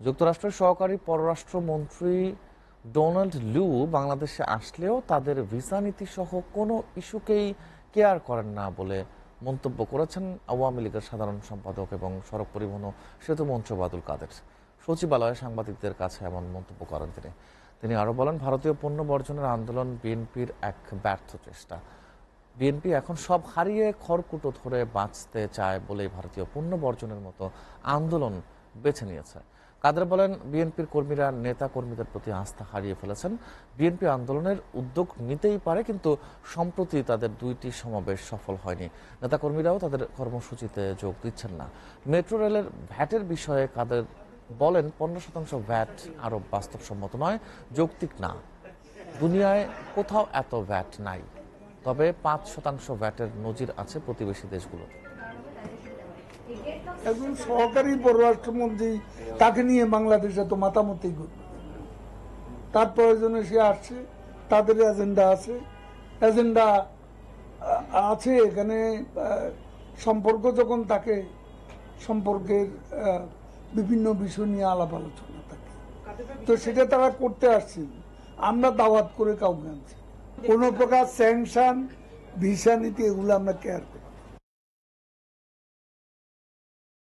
যুক্তরাষ্ট্রের সহকারী পররাষ্ট্রমন্ত্রী ডোনাল্ড লু বাংলাদেশে আসলেও তাদের ভিসা নীতি সহ কোনো ইস্যুকেই কেয়ার করেন না বলে মন্তব্য করেছেন আওয়ামী লীগের সাধারণ সম্পাদক এবং সড়ক পরিবহন ও সেতু মন্ত্রী ওবায়দুল কাদের। সচিবালয়ে সাংবাদিকদের কাছে এমন মন্তব্য করেন তিনি আরও বলেন, ভারতীয় পণ্য বর্জনের আন্দোলন বিএনপির এক ব্যর্থ চেষ্টা। বিএনপি এখন সব হারিয়ে খড়কুটো ধরে বাঁচতে চায় বলেই ভারতীয় পণ্য বর্জনের মতো আন্দোলন বেছে নিয়েছে। কাদের বলেন, বিএনপির কর্মীরা নেতা কর্মীদের প্রতি আস্থা হারিয়ে ফেলেছেন। বিএনপি আন্দোলনের উদ্যোগ নিতেই পারে, কিন্তু সম্প্রতি তাদের 2টি সমাবেশ সফল হয়নি। নেতাকর্মীরাও তাদের কর্মসূচিতে যোগ দিচ্ছেন না। মেট্রো রেলের ভ্যাটের বিষয়ে কাদের বলেন, 15% ভ্যাট আরও বাস্তবসম্মত নয়, যৌক্তিক না। দুনিয়ায় কোথাও এত ভ্যাট নাই, তবে 5% ভ্যাটের নজির আছে প্রতিবেশী দেশগুলোতে। একজন সহকারী পররাষ্ট্রমন্ত্রী, তাকে নিয়ে বাংলাদেশে তো মাতামতি করবে। তার প্রয়োজনে সে আসছে, তাদের এজেন্ডা আছে এখানে। সম্পর্ক যখন তাকে সম্পর্কের বিভিন্ন বিষয় নিয়ে আলাপ আলোচনা থাকে, তো সেটা তারা করতে আসছে। আমরা দাওয়াত করে কাউকে আনছি, কোনো প্রকার স্যাংশন, ভিসা নীতি এগুলো আমরা কেয়ার করি।